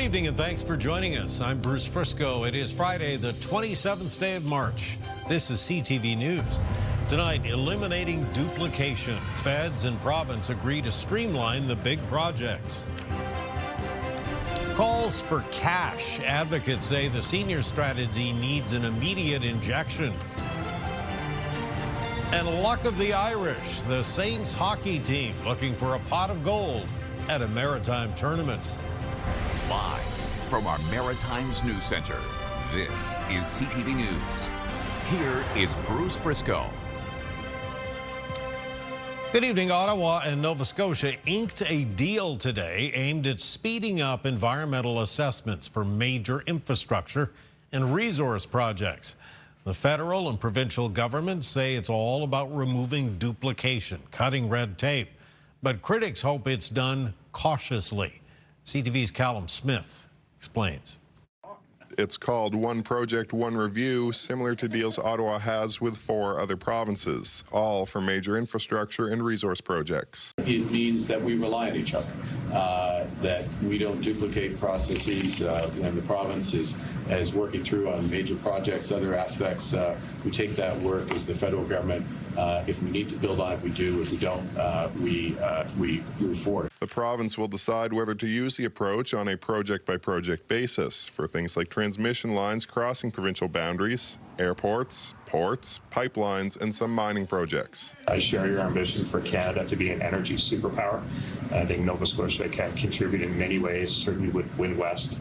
evening and thanks for joining us. I'm Bruce Frisco. It is Friday, the 27th day of March. This is CTV News. Tonight, eliminating duplication. Feds and province agree to streamline the big projects. Calls for cash. Advocates say the senior strategy needs an immediate injection. And luck of the Irish. The Saints hockey team looking for a pot of gold at a maritime tournament. Live from our Maritimes News Center, this is CTV News. Here is Bruce Frisco. Good evening. Ottawa and Nova Scotia inked a deal today aimed at speeding up environmental assessments for major infrastructure and resource projects. The federal and provincial governments say it's all about removing duplication, cutting red tape. But critics hope it's done cautiously. CTV's Callum Smith explains. It's called One Project, One Review, similar to deals Ottawa has with 4 other provinces, all for major infrastructure and resource projects. It means that we rely on each other, that we don't duplicate processes, and the province is working through on major projects, other aspects. We take that work as the federal government. If we need to build on it, we do. If we don't, we move forward. The province will decide whether to use the approach on a project-by-project basis for things like transmission lines crossing provincial boundaries, airports, ports, pipelines, and some mining projects. I share your ambition for Canada to be an energy superpower. I think Nova Scotia can contribute in many ways, certainly with Wind West.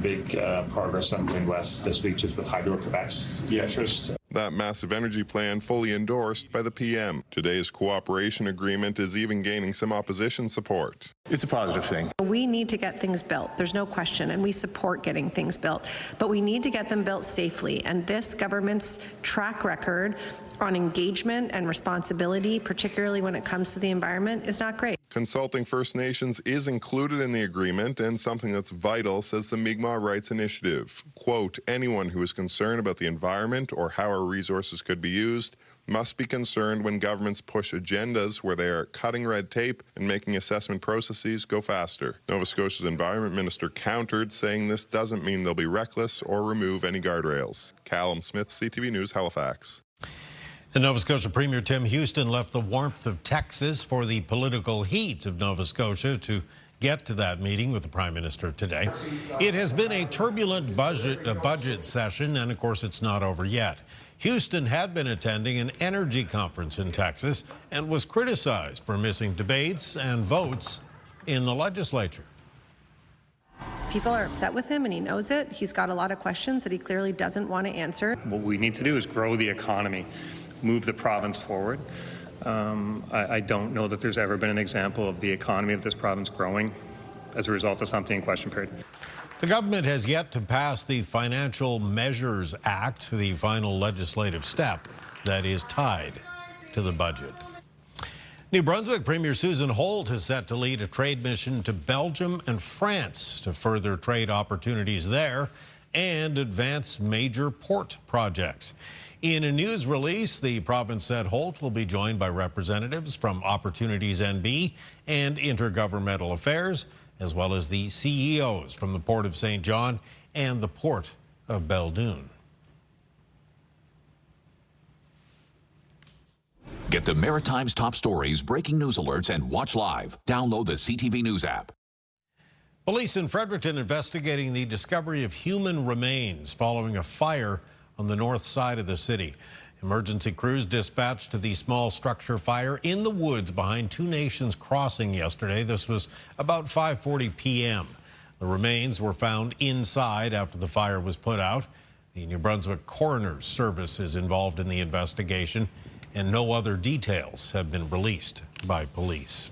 Big progress on Wind West this week just with Hydro-Quebec's interest. That massive energy plan fully endorsed by the PM. Today's cooperation agreement is even gaining some opposition support. It's a positive thing. We need to get things built. There's no question, and we support getting things built. But we need to get them built safely. And this government's track record on engagement and responsibility, particularly when it comes to the environment, is not great. Consulting First Nations is included in the agreement, and something that's vital, says the Mi'kmaq Rights Initiative. Quote, anyone who is concerned about the environment or how our resources could be used must be concerned when governments push agendas where they are cutting red tape and making assessment processes go faster. Nova Scotia's Environment Minister countered, saying this doesn't mean they'll be reckless or remove any guardrails. Callum Smith, CTV News, Halifax. The Nova Scotia Premier Tim Houston left the warmth of Texas for the political heat of Nova Scotia to get to that meeting with the Prime Minister today. It has been a turbulent budget session, and of course it's not over yet. Houston had been attending an energy conference in Texas and was criticized for missing debates and votes in the legislature. People are upset with him, and he knows it. He's got a lot of questions that he clearly doesn't want to answer. What we need to do is grow the economy, move the province forward. I don't know that there's ever been an example of the economy of this province growing as a result of something in question period. The government has yet to pass the Financial Measures Act, the final legislative step that is tied to the budget. New Brunswick Premier Susan Holt is set to lead a trade mission to Belgium and France to further trade opportunities there and advance major port projects. In a news release, the province said Holt will be joined by representatives from Opportunities NB and Intergovernmental Affairs, as well as the CEOs from the Port of St. John and the Port of Belledune. Get the Maritimes top stories, breaking news alerts, and watch live. Download the CTV News app. Police in Fredericton investigating the discovery of human remains following a fire on the north side of the city. Emergency crews dispatched to the small structure fire in the woods behind Two Nations Crossing yesterday. This was about 5:40 p.m. The remains were found inside after the fire was put out. The New Brunswick Coroner's Service is involved in the investigation, and no other details have been released by police.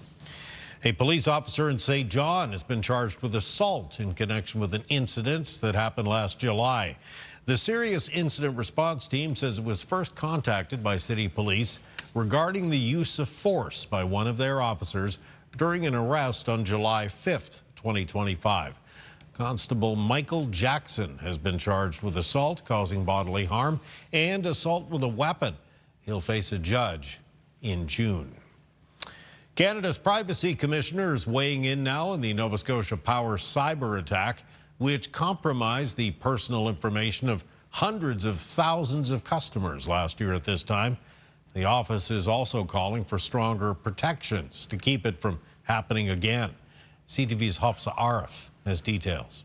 A police officer in St. John has been charged with assault in connection with an incident that happened last July. The Serious Incident Response Team says it was first contacted by city police regarding the use of force by one of their officers during an arrest on July 5th, 2025. Constable Michael Jackson has been charged with assault causing bodily harm and assault with a weapon. He'll face a judge in June. Canada's Privacy Commissioner is weighing in now on the Nova Scotia Power cyber attack, which compromised the personal information of hundreds of thousands of customers last year at this time. The office is also calling for stronger protections to keep it from happening again. CTV's Hafsa Arif has details.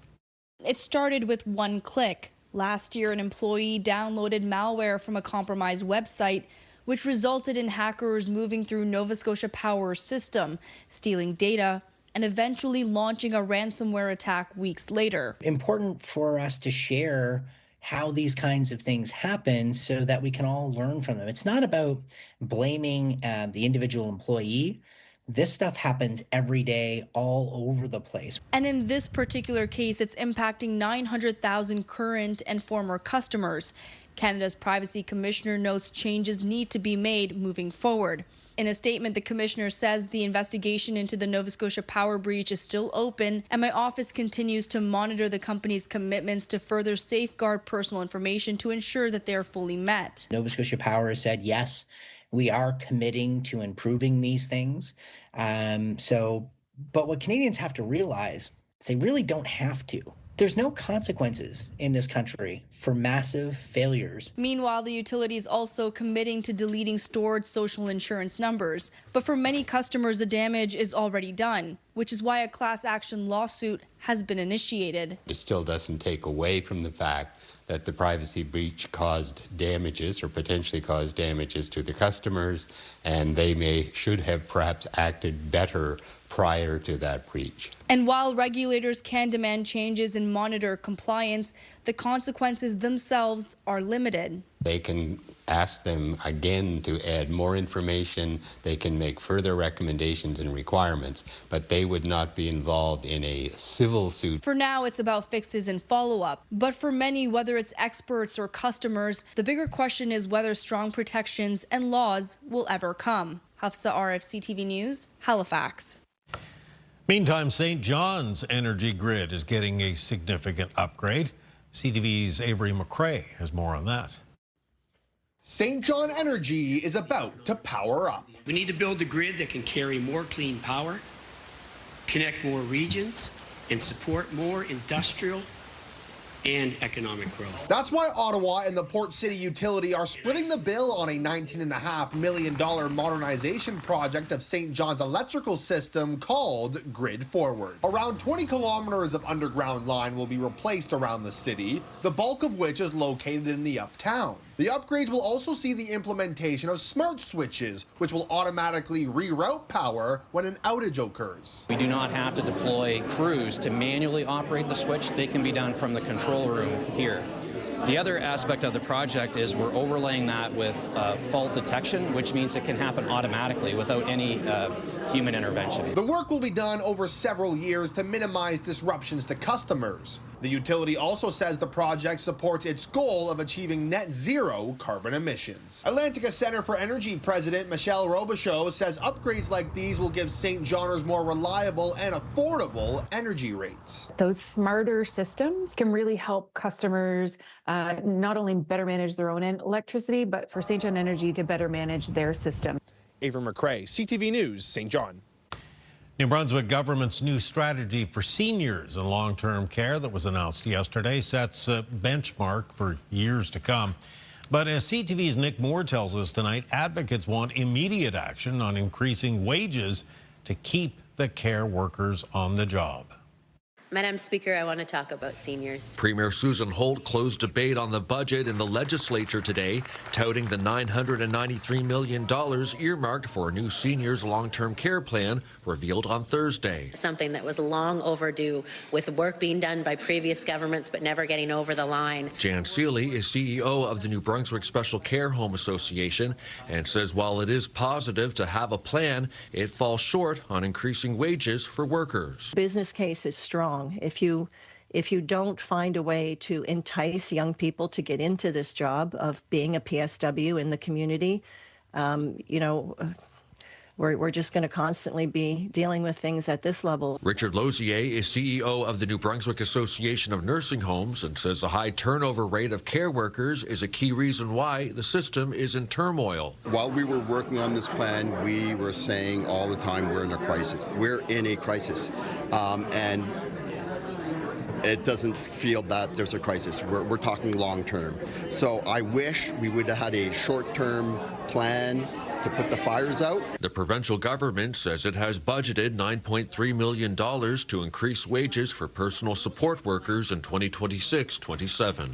It started with one click. Last year, an employee downloaded malware from a compromised website, which resulted in hackers moving through Nova Scotia Power's system, stealing data, and eventually launching a ransomware attack weeks later. Important for us to share how these kinds of things happen so that we can all learn from them. It's not about blaming the individual employee. This stuff happens every day all over the place. And in this particular case, it's impacting 900,000 current and former customers. Canada's Privacy Commissioner notes changes need to be made moving forward. In a statement, the Commissioner says the investigation into the Nova Scotia Power breach is still open, and my office continues to monitor the company's commitments to further safeguard personal information to ensure that they are fully met. Nova Scotia Power has said, yes, we are committing to improving these things. But what Canadians have to realize is they really don't have to. There's no consequences in this country for massive failures. Meanwhile, the utility is also committing to deleting stored social insurance numbers. But for many customers, the damage is already done, which is why a class action lawsuit has been initiated. It still doesn't take away from the fact that the privacy breach caused damages or potentially caused damages to the customers, and they should have perhaps acted better prior to that breach. And while regulators can demand changes and monitor compliance, the consequences themselves are limited. They can ask them again to add more information. They can make further recommendations and requirements, but they would not be involved in a civil suit. For now, it's about fixes and follow-up. But for many, whether it's experts or customers, the bigger question is whether strong protections and laws will ever come. Hafsa Arif, CTV News, Halifax. Meantime, St. John's energy grid is getting a significant upgrade. CTV's Avery McRae has more on that. St. John Energy is about to power up. We need to build a grid that can carry more clean power, connect more regions, and support more industrial and economic growth. That's why Ottawa and the Port City Utility are splitting the bill on a $19.5 million modernization project of St. John's electrical system called Grid Forward. Around 20 kilometers of underground line will be replaced around the city, the bulk of which is located in the uptown. The upgrades will also see the implementation of smart switches, which will automatically reroute power when an outage occurs. We do not have to deploy crews to manually operate the switch. They can be done from the control room here. The other aspect of the project is we're overlaying that with fault detection, which means it can happen automatically without any human intervention. The work will be done over several years to minimize disruptions to customers. The utility also says the project supports its goal of achieving net zero carbon emissions. Atlantica Centre for Energy President Michelle Robichaud says upgrades like these will give St. Johners more reliable and affordable energy rates. Those smarter systems can really help customers not only better manage their own electricity, but for St. John Energy to better manage their system. Avery McRae, CTV News, St. John. New Brunswick government's new strategy for seniors and long-term care that was announced yesterday sets a benchmark for years to come. But as CTV's Nick Moore tells us tonight, advocates want immediate action on increasing wages to keep the care workers on the job. Madam Speaker, I want to talk about seniors. Premier Susan Holt closed debate on the budget in the legislature today, touting the $993 million earmarked for a new seniors long-term care plan revealed on Thursday. Something that was long overdue, with work being done by previous governments but never getting over the line. Jan Seeley is CEO of the New Brunswick Special Care Home Association and says while it is positive to have a plan, it falls short on increasing wages for workers. Business case is strong. If you don't find a way to entice young people to get into this job of being a PSW in the community, we're just going to constantly be dealing with things at this level. Richard Lozier is CEO of the New Brunswick Association of Nursing Homes and says the high turnover rate of care workers is a key reason why the system is in turmoil. While we were working on this plan, we were saying all the time we're in a crisis. We're in a crisis. And it doesn't feel that there's a crisis. We're talking long term. So I wish we would have had a short-term plan to put the fires out. The provincial government says it has budgeted $9.3 million to increase wages for personal support workers in 2026-27.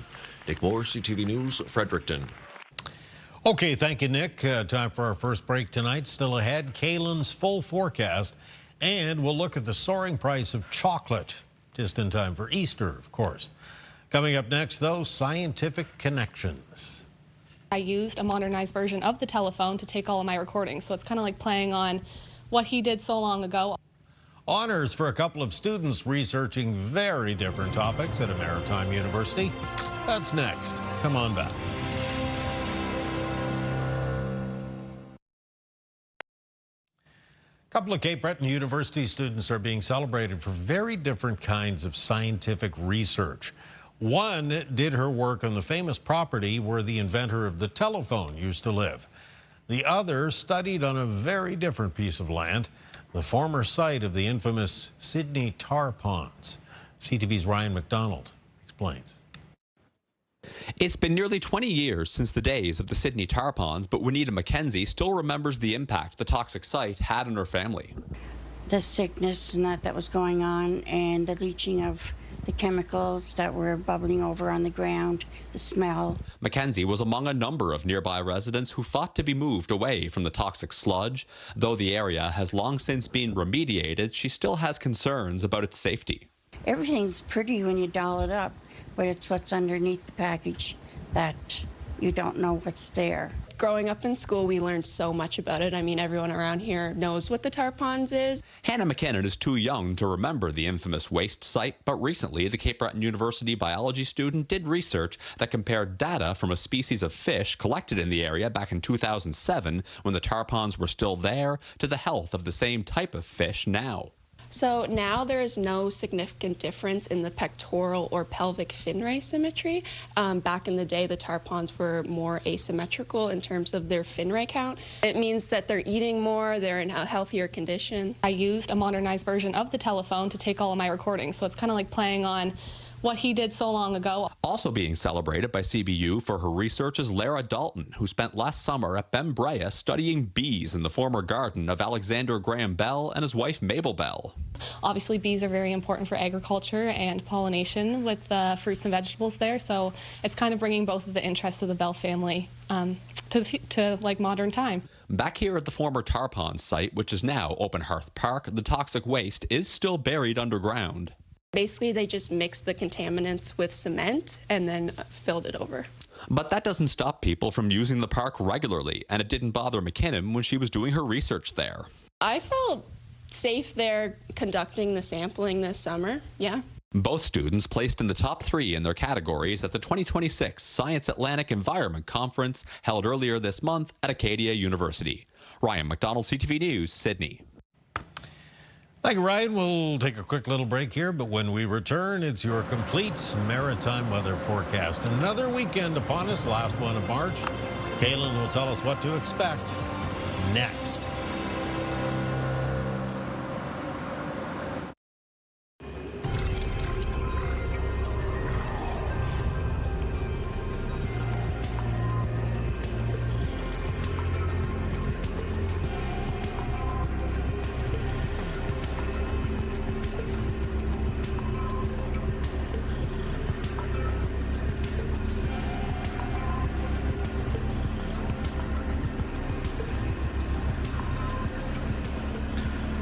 Nick Moore, CTV News, Fredericton. Okay, thank you, Nick. Time for our first break tonight. Still ahead, Kaylin's full forecast, and we'll look at the soaring price of chocolate, just in time for Easter, of course. Coming up next, though, scientific connections. I used a modernized version of the telephone to take all of my recordings, so it's kind of like playing on what he did so long ago. Honors for a couple of students researching very different topics at a maritime university. That's next. Come on back. A couple of Cape Breton University students are being celebrated for very different kinds of scientific research. One did her work on the famous property where the inventor of the telephone used to live. The other studied on a very different piece of land, the former site of the infamous Sydney tar ponds. CTV's Ryan McDonald explains. It's been nearly 20 years since the days of the Sydney tar ponds, but Juanita McKenzie still remembers the impact the toxic site had on her family. The sickness and that was going on, and the leaching of the chemicals that were bubbling over on the ground, the smell. McKenzie was among a number of nearby residents who fought to be moved away from the toxic sludge. Though the area has long since been remediated, she still has concerns about its safety. Everything's pretty when you doll it up, but it's what's underneath the package that you don't know what's there. Growing up in school, we learned so much about it. I mean, everyone around here knows what the tar ponds is. Hannah McKinnon is too young to remember the infamous waste site, but recently the Cape Breton University biology student did research that compared data from a species of fish collected in the area back in 2007, when the tar ponds were still there, to the health of the same type of fish now. So now there is no significant difference in the pectoral or pelvic fin ray symmetry. Back in the day, the tar ponds were more asymmetrical in terms of their fin ray count. It means that they're eating more, they're in a healthier condition. I used a modernized version of the telephone to take all of my recordings, so it's kind of like playing on what he did so long ago. Also being celebrated by CBU for her research is Lara Dalton, who spent last summer at Bembrea studying bees in the former garden of Alexander Graham Bell and his wife Mabel Bell. Obviously, bees are very important for agriculture and pollination with the fruits and vegetables there, so it's kind of bringing both of the interests of the Bell family to like modern time. Back here at the former tar ponds site, which is now Open Hearth Park, the toxic waste is still buried underground. Basically, they just mixed the contaminants with cement and then filled it over. But that doesn't stop people from using the park regularly, and it didn't bother McKinnon when she was doing her research there. I felt safe there conducting the sampling this summer, yeah. Both students placed in the top 3 in their categories at the 2026 Science Atlantic Environment Conference held earlier this month at Acadia University. Ryan McDonald, CTV News, Sydney. Thank you, Ryan. We'll take a quick little break here, but when we return, it's your complete maritime weather forecast. Another weekend upon us, last one of March. Kaylin will tell us what to expect next.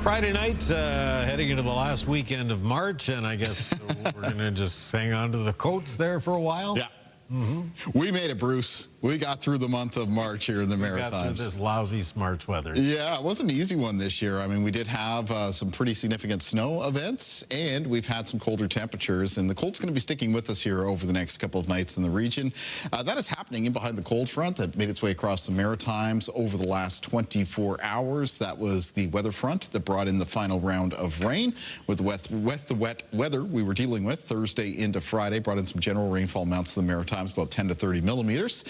Friday night, heading into the last weekend of March, and I guess we're going to just hang on to the coats there for a while. Yeah. We made it, Bruce. We got through the month of March here in the Maritimes. Got through this lousy March weather. Yeah, it wasn't an easy one this year. I mean, we did have some pretty significant snow events, and we've had some colder temperatures, and the cold's going to be sticking with us here over the next couple of nights in the region. That is happening in behind the cold front that made its way across the Maritimes over the last 24 hours. That was the weather front that brought in the final round of rain with the wet weather we were dealing with Thursday into Friday. Brought in some general rainfall amounts to the Maritimes, about 10 to 30 millimeters.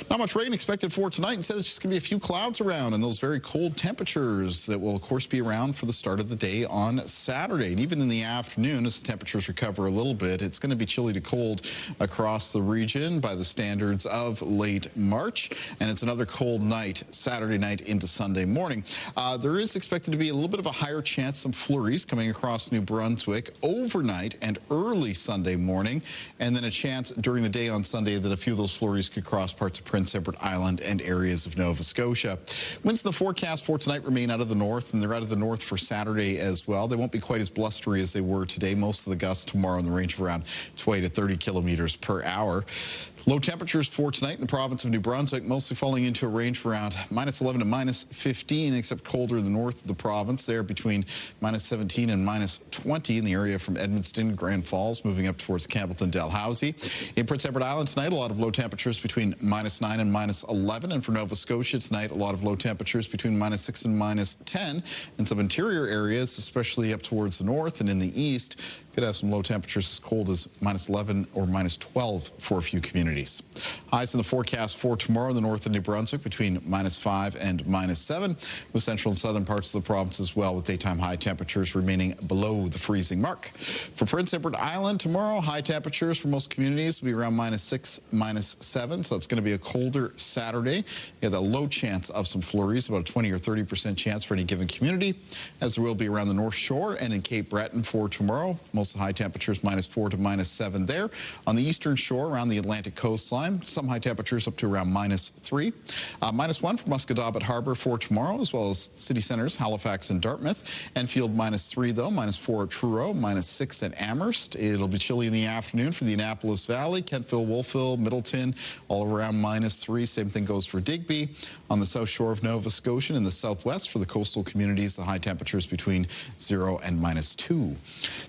Not much rain expected for tonight. Instead, it's just going to be a few clouds around and those very cold temperatures that will, of course, be around for the start of the day on Saturday. And even in the afternoon, as the temperatures recover a little bit, it's going to be chilly to cold across the region by the standards of late March. And it's another cold night, Saturday night into Sunday morning. There is expected to be a little bit of a higher chance of flurries coming across New Brunswick overnight and early Sunday morning. And then a chance during the day on Sunday that a few of those flurries could cross parts of Prince Edward Island and areas of Nova Scotia. Winds in the forecast for tonight remain out of the north, and they're out of the north for Saturday as well. They won't be quite as blustery as they were today. Most of the gusts tomorrow in the range of around 20 to 30 kilometers per hour. Low temperatures for tonight in the province of New Brunswick, mostly falling into a range of around minus 11 to minus 15, except colder in the north of the province. There between minus 17 and minus 20 in the area from Edmundston, Grand Falls, moving up towards Campbellton, Dalhousie. In Prince Edward Island tonight, a lot of low temperatures between minus 9 and minus 11. And for Nova Scotia tonight, a lot of low temperatures between minus 6 and minus 10. In some interior areas, especially up towards the north and in the east, could have some low temperatures as cold as minus 11 or minus 12 for a few communities. Highs in the forecast for tomorrow in the north of New Brunswick between minus 5 and minus 7, with central and southern parts of the province as well, with daytime high temperatures remaining below the freezing mark. For Prince Edward Island tomorrow, high temperatures for most communities will be around minus 6, minus 7, so it's going to be a colder Saturday. You have a low chance of some flurries, about a 20 or 30% chance for any given community, as there will be around the North Shore and in Cape Breton for tomorrow. Most of the high temperatures minus 4 to minus 7 there. On the eastern shore around the Atlantic coastline, some high temperatures up to around minus 3. Minus 1 for Musquodoboit Harbour for tomorrow, as well as city centres Halifax and Dartmouth. Enfield minus 3 though, minus 4 at Truro, minus 6 at Amherst. It'll be chilly in the afternoon for the Annapolis Valley, Kentville, Wolfville, Middleton, all around minus 3. Same thing goes for Digby. On the south shore of Nova Scotia and in the southwest for the coastal communities, the high temperatures between 0 and minus 2.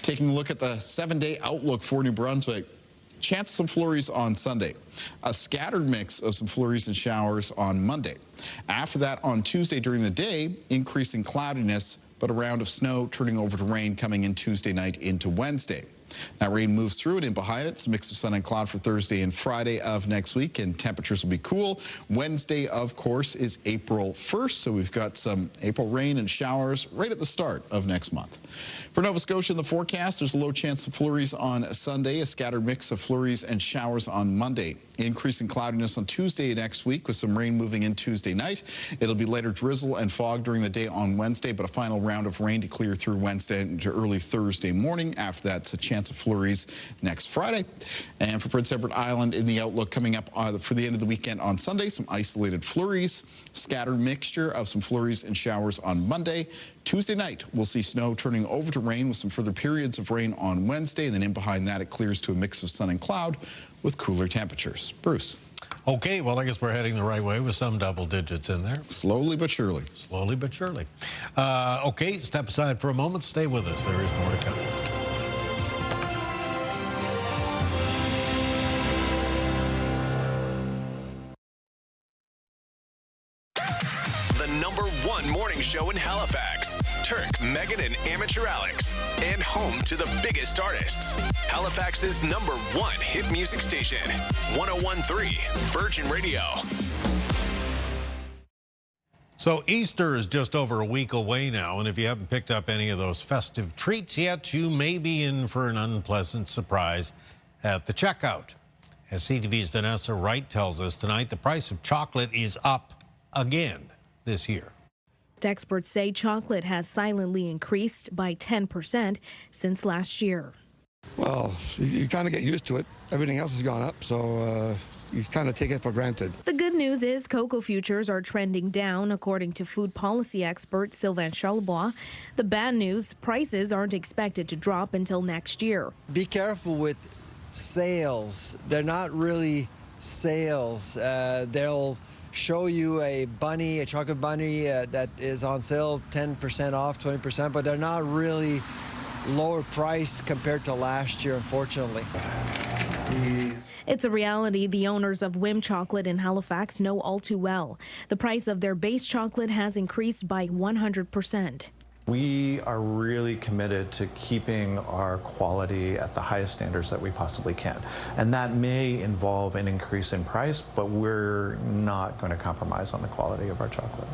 Taking a look at the 7-day outlook for New Brunswick. Chance of some flurries on Sunday. A scattered mix of some flurries and showers on Monday. After that, on Tuesday during the day, increasing cloudiness, but a round of snow turning over to rain coming in Tuesday night into Wednesday. That rain moves through it and behind it. It's a mix of sun and cloud for Thursday and Friday of next week, and temperatures will be cool. Wednesday, of course, is April 1st, so we've got some April rain and showers right at the start of next month. For Nova Scotia in the forecast, there's a low chance of flurries on Sunday, a scattered mix of flurries and showers on Monday. Increasing cloudiness on Tuesday next week with some rain moving in Tuesday night. It'll be later drizzle and fog during the day on Wednesday, but a final round of rain to clear through Wednesday into early Thursday morning. After that, it's a chance of flurries next Friday. And for Prince Edward Island in the outlook coming up for the end of the weekend on Sunday, some isolated flurries, scattered mixture of some flurries and showers on Monday. Tuesday night, we'll see snow turning over to rain with some further periods of rain on Wednesday. And then in behind that, it clears to a mix of sun and cloud with cooler temperatures. Bruce. Okay, well, I guess we're heading the right way with some double digits in there. Slowly but surely. Slowly but surely. Okay, step aside for a moment. Stay with us. There is more to come. #1 morning show in Halifax. Turk, Megan, and Amateur Alex. And home to the biggest artists. Halifax's #1 hit music station. 101.3 Virgin Radio. So Easter is just over a week away now, and if you haven't picked up any of those festive treats yet, you may be in for an unpleasant surprise at the checkout. As CTV's Vanessa Wright tells us tonight, the price of chocolate is up again this year. Experts say chocolate has silently increased by 10% since last year. Well, you kind of get used to it. Everything else has gone up, so you kind of take it for granted. The good news is cocoa futures are trending down, according to food policy expert Sylvain Charlebois. The bad news, prices aren't expected to drop until next year. Be careful with sales. They're not really sales. They'll show you a chocolate bunny that is on sale 10% off, 20%, but they're not really lower priced compared to last year, unfortunately. It's a reality the owners of Whim Chocolate in Halifax know all too well. The price of their base chocolate has increased by 100%. We are really committed to keeping our quality at the highest standards that we possibly can. And that may involve an increase in price, but we're not going to compromise on the quality of our chocolate.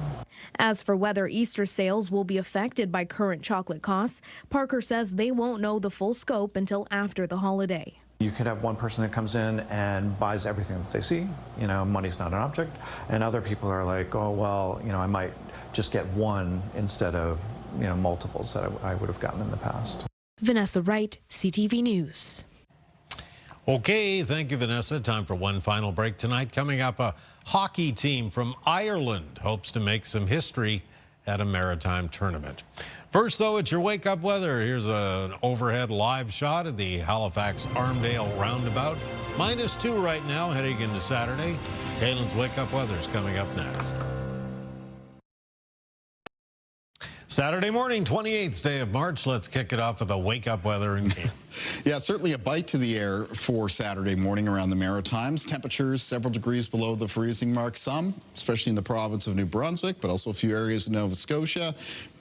As for whether Easter sales will be affected by current chocolate costs, Parker says they won't know the full scope until after the holiday. You could have one person that comes in and buys everything that they see. You know, money's not an object. And other people are like, oh, well, you know, I might just get one instead of, you know, multiples that I would have gotten in the past. Vanessa Wright, CTV News. Okay, thank you, Vanessa. Time for one final break tonight. Coming up, a hockey team from Ireland hopes to make some history at a maritime tournament. First, though, it's your wake-up weather. Here's an overhead live shot of the Halifax Armdale roundabout. -2 right now, heading into Saturday. Kaylin's wake-up weather is coming up next. Saturday morning, 28th day of March. Let's kick it off with a wake-up weather in Kaylen. Yeah, certainly a bite to the air for Saturday morning around the Maritimes. Temperatures several degrees below the freezing mark. Some, especially in the province of New Brunswick, but also a few areas of Nova Scotia.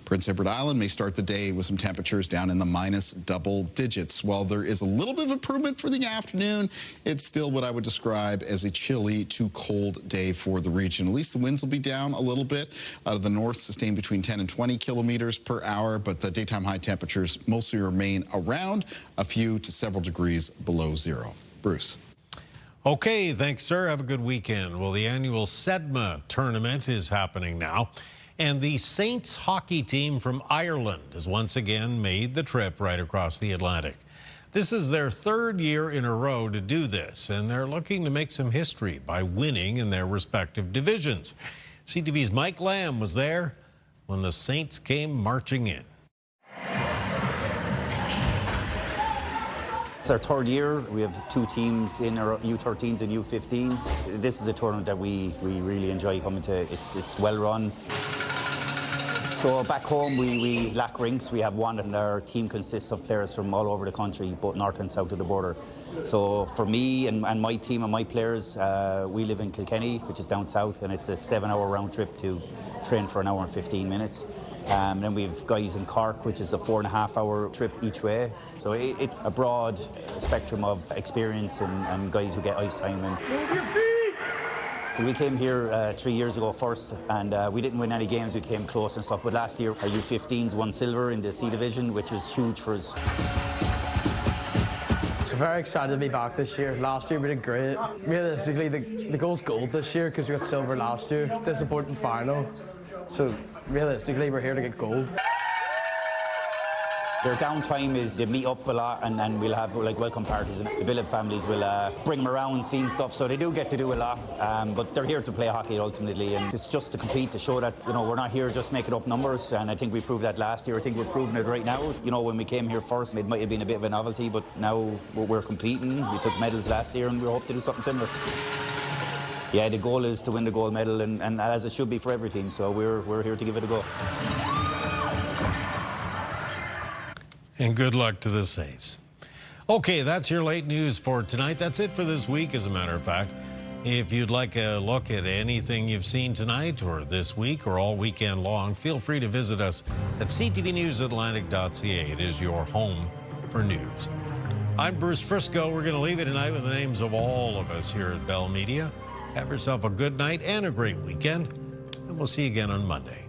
Prince Edward Island may start the day with some temperatures down in the minus double digits. While there is a little bit of improvement for the afternoon, it's still what I would describe as a chilly to cold day for the region. At least the winds will be down a little bit out of the north, sustained between 10 and 20 kilometers per hour, but the daytime high temperatures mostly remain around a few to several degrees below zero. Bruce. Okay, thanks, sir. Have a good weekend. Well, the annual SEDMA tournament is happening now. And the Saints hockey team from Ireland has once again made the trip right across the Atlantic. This is their third year in a row to do this, and they're looking to make some history by winning in their respective divisions. CTV's Mike Lamb was there when the Saints came marching in. It's our third year. We have two teams in our U13s and U15s. This is a tournament that we really enjoy coming to. It's well run. So back home we lack rinks. We have one, and our team consists of players from all over the country, both north and south of the border. So for me and my team and my players, we live in Kilkenny, which is down south, and it's a 7-hour round trip to train for 1 hour and 15 minutes. Then we have guys in Cork, which is a 4.5-hour trip each way. So it's a broad spectrum of experience and guys who get ice time. And so we came here 3 years ago first, and we didn't win any games. We came close and stuff, but last year our U15s won silver in the C division, which was huge for us. So very excited to be back this year. Last year we did great. Realistically, the goal's gold this year because we got silver last year. Disappointing final. So realistically, we're here to get gold. Their downtime is they meet up a lot, and we'll have like welcome parties, and the Billet families will bring them around, seeing stuff. So they do get to do a lot, but they're here to play hockey ultimately, and it's just to compete, to show that we're not here just making up numbers. And I think we proved that last year. I think we're proving it right now. When we came here first, it might have been a bit of a novelty, but now we're competing. We took medals last year, and we hope to do something similar. Yeah, the goal is to win the gold medal, and as it should be for every team. So we're here to give it a go. And good luck to the Saints. Okay, that's your late news for tonight. That's it for this week, as a matter of fact. If you'd like a look at anything you've seen tonight or this week or all weekend long, feel free to visit us at ctvnewsatlantic.ca. It is your home for news. I'm Bruce Frisco. We're going to leave you tonight with the names of all of us here at Bell Media. Have yourself a good night and a great weekend, and we'll see you again on Monday.